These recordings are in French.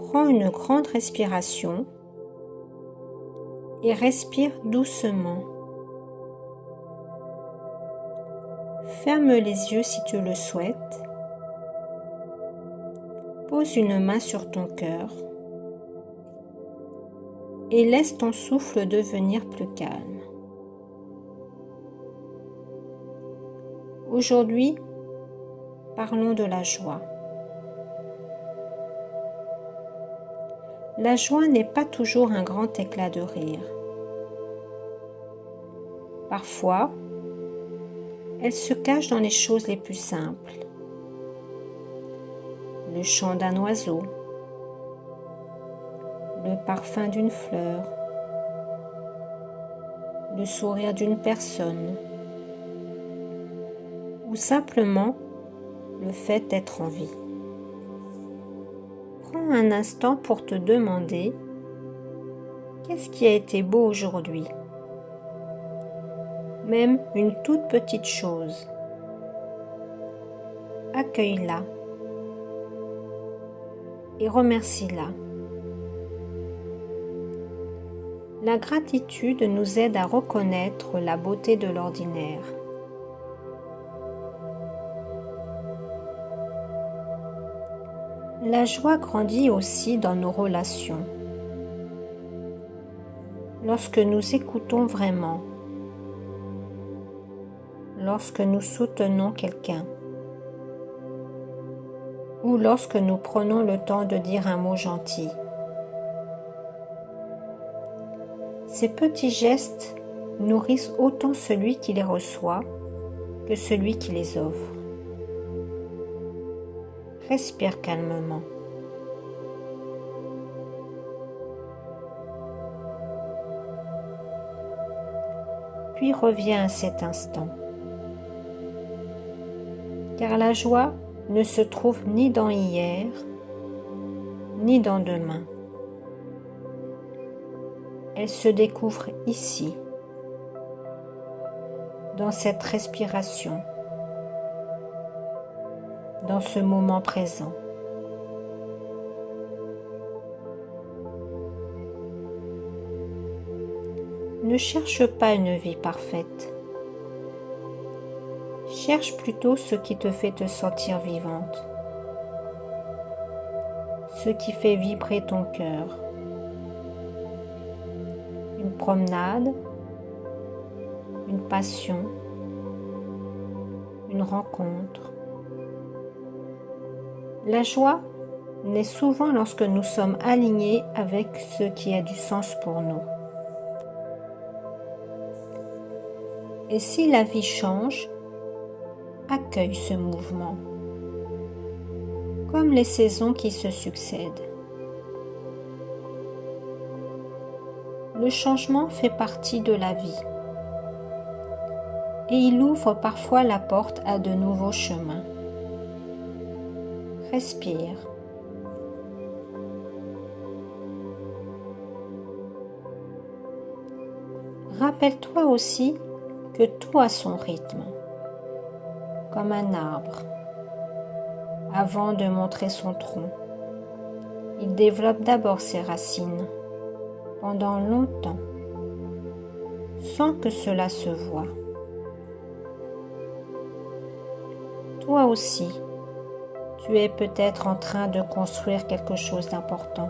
Prends une grande respiration et respire doucement. Ferme les yeux si tu le souhaites. Pose une main sur ton cœur et laisse ton souffle devenir plus calme. Aujourd'hui, parlons de la joie. La joie n'est pas toujours un grand éclat de rire. Parfois, elle se cache dans les choses les plus simples. Le chant d'un oiseau, le parfum d'une fleur, le sourire d'une personne, ou simplement le fait d'être en vie. Prends un instant pour te demander qu'est-ce qui a été beau aujourd'hui, même une toute petite chose. Accueille-la et remercie-la. La gratitude nous aide à reconnaître la beauté de l'ordinaire. La joie grandit aussi dans nos relations. Lorsque nous écoutons vraiment, lorsque nous soutenons quelqu'un, ou lorsque nous prenons le temps de dire un mot gentil. Ces petits gestes nourrissent autant celui qui les reçoit que celui qui les offre. Respire calmement. Puis reviens à cet instant. Car la joie ne se trouve ni dans hier, ni dans demain. Elle se découvre ici, dans cette respiration, dans ce moment présent. Ne cherche pas une vie parfaite. Cherche plutôt ce qui te fait te sentir vivante, ce qui fait vibrer ton cœur. Une promenade, une passion, une rencontre. La joie naît souvent lorsque nous sommes alignés avec ce qui a du sens pour nous. Et si la vie change, accueille ce mouvement, comme les saisons qui se succèdent. Le changement fait partie de la vie et il ouvre parfois la porte à de nouveaux chemins. Respire. Rappelle-toi aussi que tout a son rythme, comme un arbre. Avant de montrer son tronc, il développe d'abord ses racines pendant longtemps, sans que cela se voie. Toi aussi, tu es peut-être en train de construire quelque chose d'important,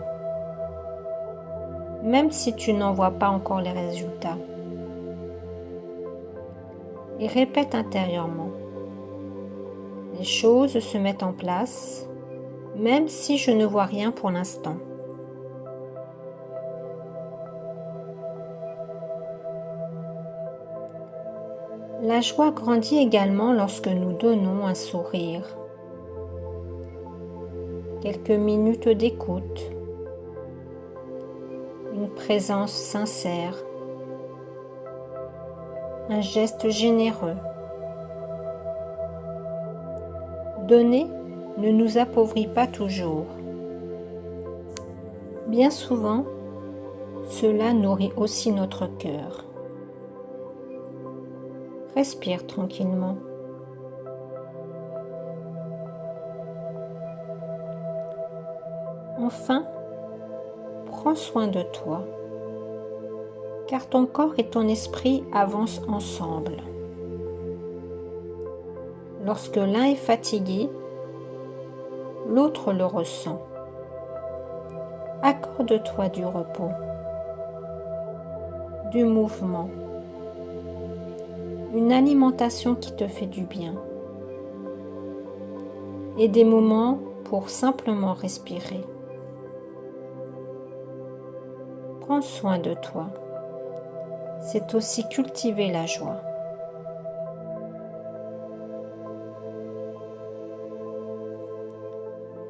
même si tu n'en vois pas encore les résultats. Et répète intérieurement. Les choses se mettent en place, même si je ne vois rien pour l'instant. La joie grandit également lorsque nous donnons un sourire, quelques minutes d'écoute, une présence sincère, un geste généreux. Donner ne nous appauvrit pas toujours. Bien souvent, cela nourrit aussi notre cœur. Respire tranquillement. Enfin, Prends soin de toi, car ton corps et ton esprit avancent ensemble. Lorsque l'un est fatigué, l'autre le ressent. Accorde-toi du repos, du mouvement, une alimentation qui te fait du bien et des moments pour simplement respirer. Prends soin de toi. C'est aussi cultiver la joie.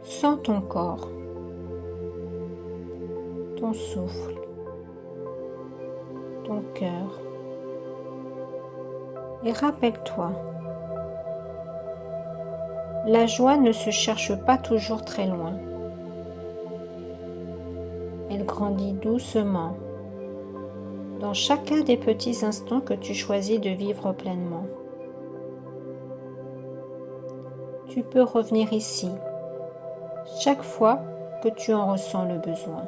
Sens ton corps, ton souffle, ton cœur. Et rappelle-toi, la joie ne se cherche pas toujours très loin. Elle grandit doucement dans chacun des petits instants que tu choisis de vivre pleinement. Tu peux revenir ici chaque fois que tu en ressens le besoin.